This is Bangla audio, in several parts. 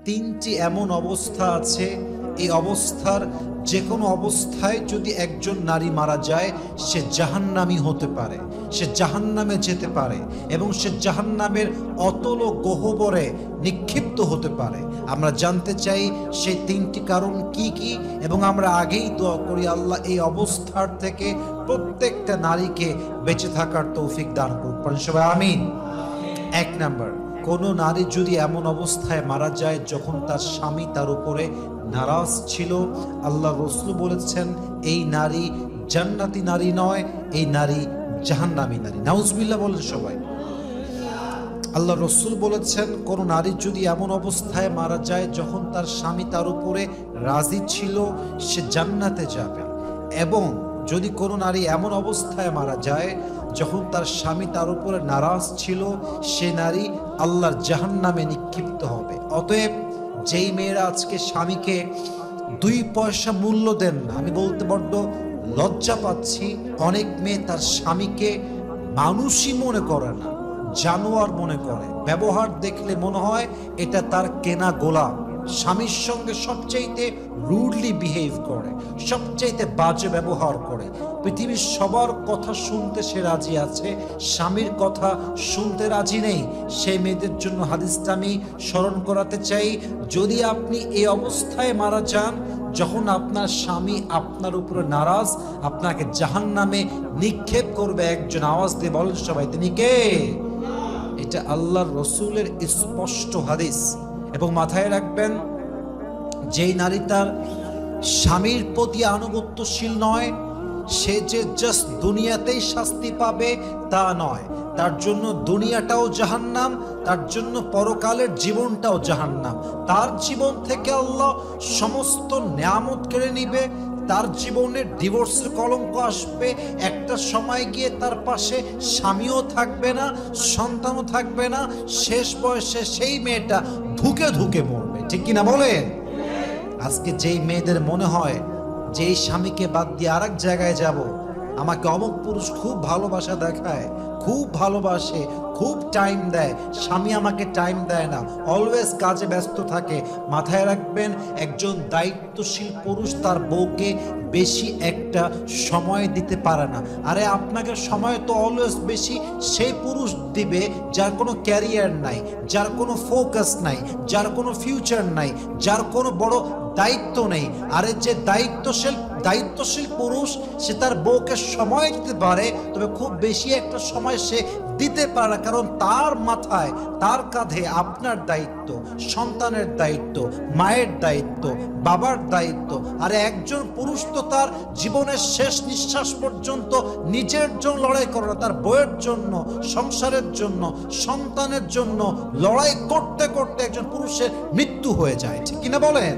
তিনটি এমন অবস্থা আছে, এই অবস্থার যে কোনো অবস্থায় যদি একজন নারী মারা যায় সে জাহান্নামী হতে পারে, সে জাহান্নামে যেতে পারে এবং সে জাহান্নামের অতল গহ্বরে নিক্ষিপ্ত হতে পারে। আমরা জানতে চাই সেই তিনটি কারণ কি কি, এবং আমরা আগেই দোয়া করি আল্লাহ এই অবস্থার থেকে প্রত্যেকটা নারীকে বেঁচে থাকার তৌফিক দান করুন। সবাই আমিন। এক নাম্বার, কোনো নারী যদি এমন অবস্থায় মারা যায় যখন তার স্বামী তার উপরে নারাজ ছিল, আল্লাহ রসুল বলেছেন এই নারী জান্নাতি নারী নয়, এই নারী জাহান্নামী নারী। নাউজুবিল্লাহ বলেন সবাই। আল্লাহ রসুল বলেছেন কোন নারী যদি এমন অবস্থায় মারা যায় যখন তার স্বামী তার উপরে রাজি ছিল, সে জান্নাতে যাবে। এবং যদি কোনো নারী এমন অবস্থায় মারা যায় যখন তার স্বামী তার উপরে নারাজ ছিল, সে নারী আল্লাহর জাহান্নামে নিক্ষিপ্ত হবে। অতএব যেই মেয়েরা আজকে স্বামীকে 2 পয়সা মূল্য দেন না, আমি বলতে বড্ড লজ্জা পাচ্ছি, অনেক মেয়ে তার স্বামীকে মানুষই মনে করে না, জানোয়ার মনে করে। ব্যবহার দেখলে মনে হয় এটা তার কেনা গোলাম। স্বামীর সঙ্গে সবচাইতে রুডলি বিহেভ করে, সবচাইতে বাজে ব্যবহার করে। পৃথিবীর সবার কথা শুনতে সে রাজি আছে, স্বামীর কথা শুনতে রাজি নেই। সেই মেয়েদের জন্য হাদিসটা আমি স্মরণ করাতে চাই। যদি আপনি এই অবস্থায় মারা যান যখন আপনার স্বামী আপনার উপরে নারাজ, আপনাকে জাহান্নামে নিক্ষেপ করবে, একজন আওয়াজ দিয়ে বলেন সবাই, তিনি কে? এটা আল্লাহর রসুলের স্পষ্ট হাদিস। এবং মাথায় রাখবেন, যেই নারী তার স্বামীর প্রতি আনুগত্যশীল নয়, সে যে জাস্ট দুনিয়াতেই শাস্তি পাবে তা নয়, তার জন্য দুনিয়াটাও জাহান্নাম, তার জন্য পরকালের জীবনটাও জাহান্নাম। তার জীবন থেকে আল্লাহ সমস্ত নিয়ামত কেড়ে নিবে, তার জীবনে ডিভোর্সের কলঙ্ক আসবে। একটা সময় গিয়ে তার পাশে স্বামীও থাকবে না, সন্তানও থাকবে না। শেষ বয়সে সেই মেয়েটা ধুকে ধুকে মরবে। ঠিক কিনা বলেন? আজকে যেই মেয়েদের মনে হয় যে এই স্বামীকে বাদ দিয়ে আরেক জায়গায় যাব, আমাকে অমুক পুরুষ খুব ভালোবাসা দেখায়, খুব ভালোবাসে, খুব টাইম দেয়, স্বামী আমাকে টাইম দেয় না, অলওয়েজ কাজে ব্যস্ত থাকে, মাথায় রাখবেন একজন দায়িত্বশীল পুরুষ তার বউকে বেশি একটা সময় দিতে পারে না। আরে আপনাকে সময় তো অলওয়েজ বেশি সেই পুরুষ দিবে যার কোনো ক্যারিয়ার নাই, যার কোনো ফোকাস নাই, যার কোনো ফিউচার নাই, যার কোনো বড় দায়িত্ব নেই। আরে যে দায়িত্বশীল পুরুষ সে তার বউকে সময় দিতে পারে, তবে খুব বেশি একটা সময় সে দিতে পারে না, কারণ তার মাথায়, তার কাঁধে আপনার দায়িত্ব, সন্তানের দায়িত্ব, মায়ের দায়িত্ব, বাবার দায়িত্ব। আরে একজন পুরুষ তো তার জীবনের শেষ নিঃশ্বাস পর্যন্ত নিজের জন্য লড়াই করে না, তার বউয়ের জন্য, সংসারের জন্য, সন্তানের জন্য লড়াই করতে করতে একজন পুরুষের মৃত্যু হয়ে যায়। ঠিক কিনা বলেন?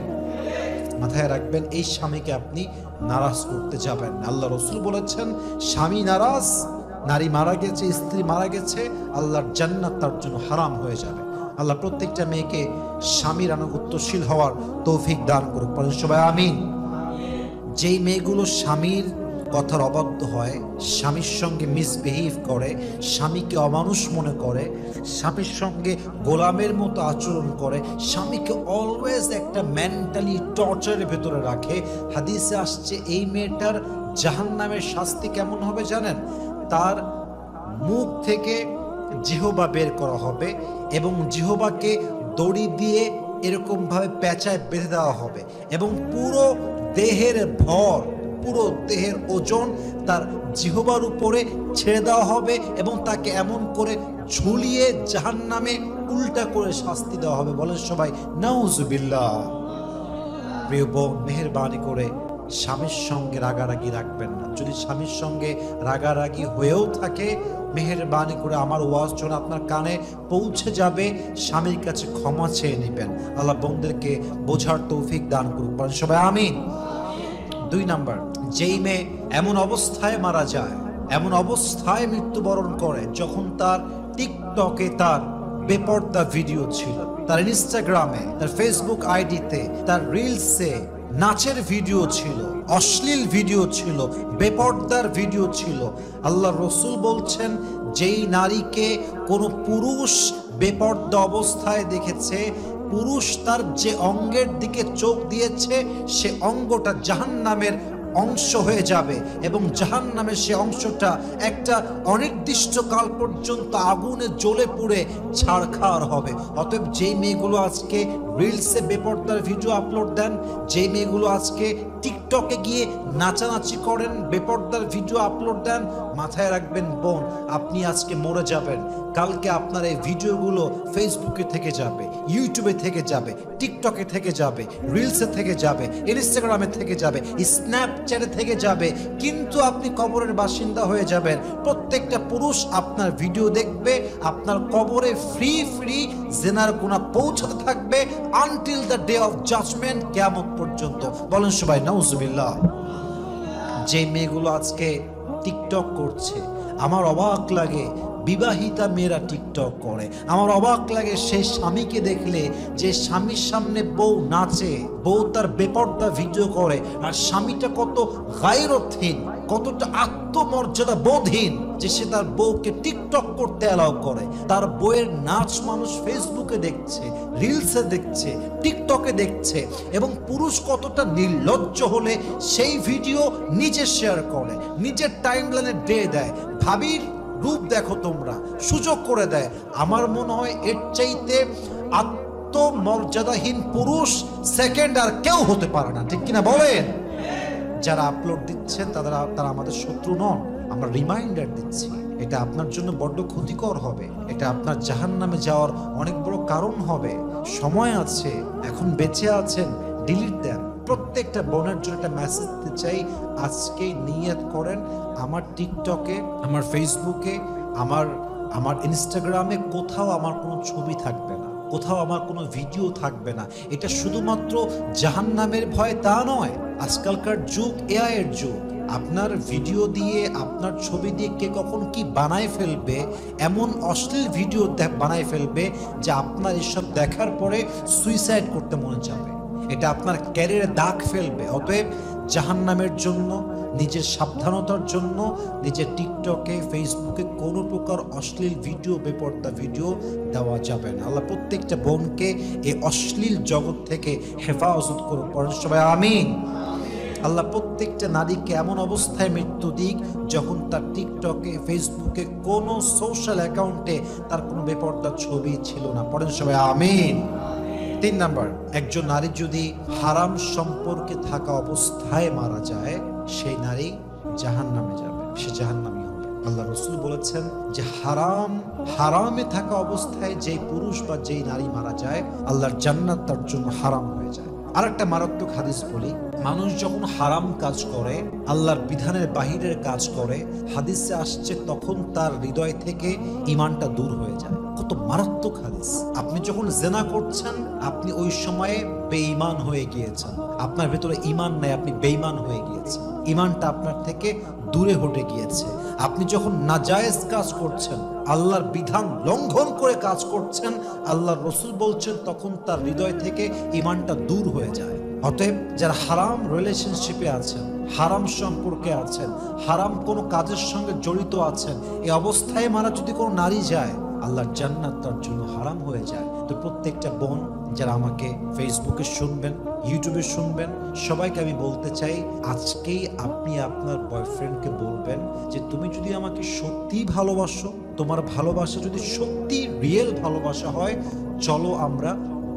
মাথায় রাখবেন, এই স্বামীকে আপনি নারাজ করতে যাবেন না। আল্লাহ রসুল বলেছেন, স্বামী নারাজ, নারী মারা গেছে, স্ত্রী মারা গেছে, আল্লাহর জান্নাত তার জন্য হারাম হয়ে যাবে। আল্লাহ প্রত্যেকটা মেয়েকে স্বামীর আনুগত্যশীল হওয়ার তৌফিক দান করুক। সবাই আমিন। যেই মেয়েগুলো স্বামীর কথার অবাধ্য হয়, স্বামীর সঙ্গে মিসবিহেভ করে, স্বামীকে অমানুষ মনে করে, স্বামীর সঙ্গে গোলামের মতো আচরণ করে, স্বামীকে অলওয়েজ একটা মেন্টালি টর্চারের ভেতরে রাখে, হাদিসে আসছে এই মেয়েটার জাহান্নামের শাস্তি কেমন হবে জানেন? তার মুখ থেকে জিহবা বের করা হবে এবং জিহবাকে দড়ি দিয়ে এরকম ভাবে পেঁচায় বেঁধে দেওয়া হবে এবং পুরো দেহের ভর, পুরো দেহের ওজন তার জিহবার উপরে ছেড়ে দেওয়া হবে এবং তাকে এমন করে ঝুলিয়ে জাহান্নামে উল্টা করে শাস্তি দেওয়া হবে। বলেন সবাই নাউজুবিল্লাহ। প্রিয় বোন, মেহেরবানি করে স্বামীর সঙ্গে রাগারাগি রাখবেন না। যদি স্বামীর সঙ্গে রাগারাগি হয়েও থাকে, মেহেরবানি করে আমার ওয়াজ যখন আপনার কানে পৌঁছে যাবে, স্বামীর কাছে ক্ষমা চেয়ে নেবেন। আল্লাহ বোনদেরকে বোঝার তৌফিক দান করুক। সবাই আমিন। 2 নাম্বার, যেই মেয়ে এমন অবস্থায় মারা যায়, এমন অবস্থায় মৃত্যুবরণ করে যখন তার টিকটকে তার বেপর্দা ভিডিও ছিল, তার ইনস্টাগ্রামে, তার ফেসবুক আইডিতে, তার রিলসে নাচের ভিডিও ছিল, অশ্লীল ভিডিও ছিল, বেপর্দার ভিডিও ছিল। আল্লাহ রসুল বলছেন, যেই নারীকে কোনো পুরুষ বেপর্দা অবস্থায় দেখেছে, পুরুষ তার যে অঙ্গের দিকে চোখ দিয়েছে সে অঙ্গটা জাহান্নামের অংশ হয়ে যাবে এবং জাহান্নামের সে অংশটা একটা অনির্দিষ্ট কাল পর্যন্ত আগুনে জ্বলে পুড়ে ছারখার হবে। অতএব যেই মেয়েগুলো আজকে রিলসে বেপরদার ভিডিও আপলোড দেন, যেই মেয়েগুলো আজকে টিকটকে গিয়ে নাচানাচি করেন, বেপরদার ভিডিও আপলোড দেন, মাথায় রাখবেন বোন, আপনি আজকে মরে যাবেন। কালকে আপনার এই ভিডিওগুলো ফেসবুকে থেকে যাবে, ইউটিউবে থেকে যাবে, টিকটকে থেকে যাবে, রিলসে থেকে যাবে, ইনস্টাগ্রামে থেকে যাবে, স্ন্যাপচ্যাটে থেকে যাবে, কিন্তু আপনি কবরের বাসিন্দা হয়ে যাবেন। প্রত্যেকটা পুরুষ আপনার ভিডিও দেখবে, আপনার কবরে ফ্রি ফ্রি জিনার গুনাহ পৌঁছাতে থাকবে until the day of judgement, কিয়ামত পর্যন্ত। বলেন সবাই নাউজুবিল্লাহ। যে মেয়েগুলো আজকে টিকটক করছে, আমার অবাক লাগে বিবাহিতা মেয়েরা টিকটক করে। আমার অবাক লাগে সেই স্বামীকে দেখলে যে স্বামীর সামনে বউ নাচে, বউ তার বেপরদা ভিডিও করে, আর স্বামীটা কত গায়রতহীন, কতটা আত্মমর্যাদা বোধহীন যে সে তার বউকে টিকটক করতে অ্যালাউ করে। তার বউয়ের নাচ মানুষ ফেসবুকে দেখছে, রিলসে দেখছে, টিকটকে দেখছে, এবং পুরুষ কতটা নির্লজ্জ হলে সেই ভিডিও নিজে শেয়ার করে, নিজের টাইমলাইনে দিয়ে দেয়, ভাবির রূপ দেখো তোমরা, সুযোগ করে দেয়। আমার মনে হয় এর চাইতে আত্মমর্যাদাহীন পুরুষ সেকেন্ড আর কেউ হতে পারে না, ঠিক কিনা বলেন? যারা আপলোড দিচ্ছেন তারা আমাদের শত্রু নন, আমরা রিমাইন্ডার দিচ্ছি। এটা আপনার জন্য বড্ড ক্ষতিকর হবে, এটা আপনার জাহান্নামে যাওয়ার অনেক বড় কারণ হবে। সময় আছে, এখন বেঁচে আছেন, ডিলিট দেন। প্রত্যেকটা বোনের জন্য একটা মেসেজ দিতে চাই, আজকেই নিয়ত করেন আমার টিকটকে, আমার ফেসবুকে, আমার ইনস্টাগ্রামে কোথাও আমার কোনো ছবি থাকবে না, কোথাও আমার কোনো ভিডিও থাকবে না। এটা শুধুমাত্র জাহান্নামের ভয় তা নয়, আজকালকার যুগ এআই এর যুগ। আপনার ভিডিও দিয়ে, আপনার ছবি দিয়ে কে কখন কি বানায় ফেলবে, এমন অশ্লীল ভিডিও বানায় ফেলবে যে আপনার এসব দেখার পরে সুইসাইড করতে মনে যাবে। এটা আপনার ক্যারিয়ারে দাগ ফেলবে। অতএব জাহান্নামের জন্য, নিজের সাবধানতার জন্য নিজের টিকটকে, ফেসবুকে কোনো প্রকার অশ্লীল ভিডিও, বেপরদা ভিডিও দেওয়া যাবে না। আল্লাহ প্রত্যেকটা বোনকে এই অশ্লীল জগৎ থেকে হেফাজত করুন, পড়েন সবাই আমিন। আল্লাহ প্রত্যেকটা নারীকে এমন অবস্থায় মৃত্যু দিক যখন তার টিকটকে, ফেসবুকে, কোনো সোশ্যাল অ্যাকাউন্টে তার কোনো বেপরদা ছবি ছিল না, পড়েন সবাই আমিন। 3 নাম্বার, একজন নারী যদি হারাম সম্পর্কে থাকা অবস্থায় মারা যায়, সেই নারী জাহান্নামে যাবে, সে জাহান্নামী হবে। আল্লাহ রাসূল বলেছেন যে হারামে থাকা অবস্থায় যেই পুরুষ বা যেই নারী মারা যায়, আল্লাহর জান্নাত তার জন্য হারাম হয়ে যায়। আরেকটা মারাত্মক হাদিস বলি, মানুষ যখন হারাম কাজ করে, আল্লাহর বিধানের বাহিরের কাজ করে, হাদিসে আসছে তখন তার হৃদয় থেকে ঈমানটা দূর হয়ে যায়। কত মারাত্মক হাদিস! আপনি যখন জিনা করছেন, আপনি ওই সময়ে বেঈমান হয়ে গিয়েছেন, আপনার ভেতরে ঈমান নাই, আপনি বেঈমান হয়ে গিয়েছেন, ঈমানটা আপনার থেকে দূরে হটে গিয়েছে। আপনি যখন নাজায়েজ কাজ করছেন, আল্লাহর বিধান লঙ্ঘন করে কাজ করছেন, আল্লাহর রাসূল বলছেন তখন তার হৃদয় থেকে ঈমানটা দূর হয়ে যায়। অতএব যারা হারাম রিলেশনশিপে আছেন, হারাম সম্পর্কে আছেন, হারাম কোনো কাজের সঙ্গে জড়িত আছেন, এই অবস্থায় মারা যদি কোনো নারী যায়, আল্লাহর জান্নাত তার জন্য হারাম হয়ে যায়। তো প্রত্যেকটা বোন যারা আমাকে ফেসবুকে শুনবেন, ইউটিউবে শুনবেন, সবাইকে আমি বলতে চাই, আজকেই আপনি আপনার বয়ফ্রেন্ডকে বলবেন যে তুমি যদি আমাকে সত্যি ভালোবাসো, তোমার ভালোবাসা যদি সত্যি রিয়েল ভালোবাসা হয়, চলো আমরা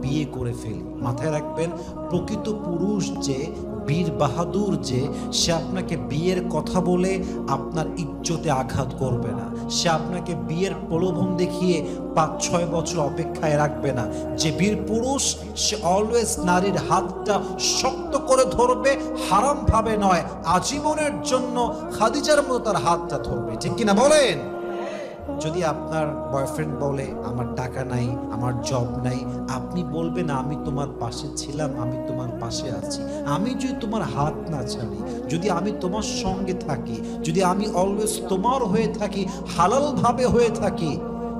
বিয়ে করে ফেলি। মাথায় রাখবেন, প্রকৃত পুরুষ যে, বীর বাহাদুর যে, সে আপনাকে বিয়ের কথা বলে আপনার ইজ্জতে আঘাত করবে না, সে আপনাকে বিয়ের প্রলোভন দেখিয়ে 5-6 বছর অপেক্ষায় রাখবে না। যে বীর পুরুষ, সে অলওয়েজ নারীর হাতটা শক্ত করে ধরবে, হারাম ভাবে নয়, আজীবনের জন্য খাদিজার মতো তার হাতটা ধরবে, ঠিক কিনা বলেন? যদি আপনার বয়ফ্রেন্ড বলে আমার টাকা নাই, আমার জব নাই, আপনি বলবেন আমি তোমার পাশে ছিলাম, আমি তোমার পাশে আছি। আমি যদি তোমার হাত না ছাড়ি, যদি আমি তোমার সঙ্গে থাকি, যদি আমি অলওয়েজ তোমার হয়ে থাকি, হালালভাবে হয়ে থাকি,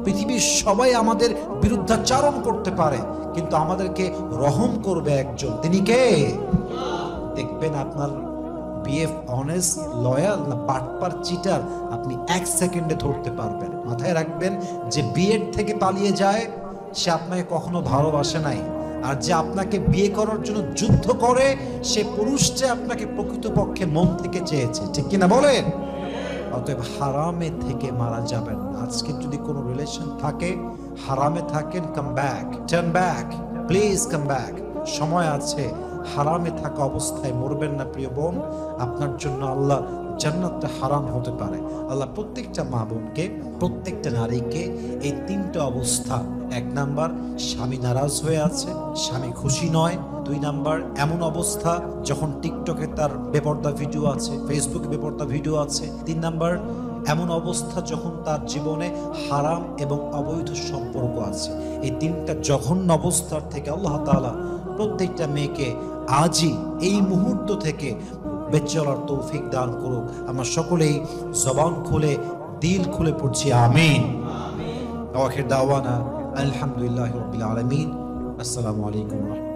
পৃথিবীর সবাই আমাদের বিরুদ্ধাচারণ করতে পারে, কিন্তু আমাদেরকে রহম করবে একজন, তিনি কে? দেখবেন আপনার বিএফ অনেস্ট, লয়াল না বাটপার, চিটার, আপনি 1 সেকেন্ডে ধরতে পারবেন। মাথায় রাখবেন, যে বিয়ের থেকে পালিয়ে যায় সে আপনাকে কখনো ভালোবাসে নাই, আর যে আপনাকে বিয়ে করার জন্য যুদ্ধ করে সে পুরুষ যে আপনাকে প্রকৃতপক্ষে মন থেকে চেয়েছে, ঠিক কিনা বলেন? অতএব হারামে থেকে মারা যাবেন না। আজকে যদি কোনো রিলেশন থাকে, হারামে থাকেন, come back, turn back, please come back. সময় আছে, হারামে থাকা অবস্থায় মরবেন না প্রিয় বোন। আপনার জন্য আল্লাহ জান্নাতটা হারাম হতে পারে। আল্লাহ প্রত্যেকটা মা বোনকে, প্রত্যেকটা নারীকে এই তিনটা অবস্থা, 1 নাম্বার স্বামী নারাজ হয়ে আছে, স্বামী খুশি নয়। 2 নাম্বার এমন অবস্থা যখন টিকটকে তার বেপরদা ভিডিও আছে, ফেসবুকে বেপরদা ভিডিও আছে। 3 নাম্বার এমন অবস্থা যখন তার জীবনে হারাম এবং অবৈধ সম্পর্ক আছে। এই তিনটা জঘন্য অবস্থার থেকে আল্লাহ তাআলা প্রত্যেকটা মেয়েকে আজই এই মুহূর্ত থেকে বেঁচে চলার তৌফিক দান করুক। আমরা সকলেই জবান খুলে, দিল খুলে পড়ছি আমিন। আখির দাওয়ানা আলহামদুলিল্লাহি রাব্বিল আলামিন। আসসালামু আলাইকুম।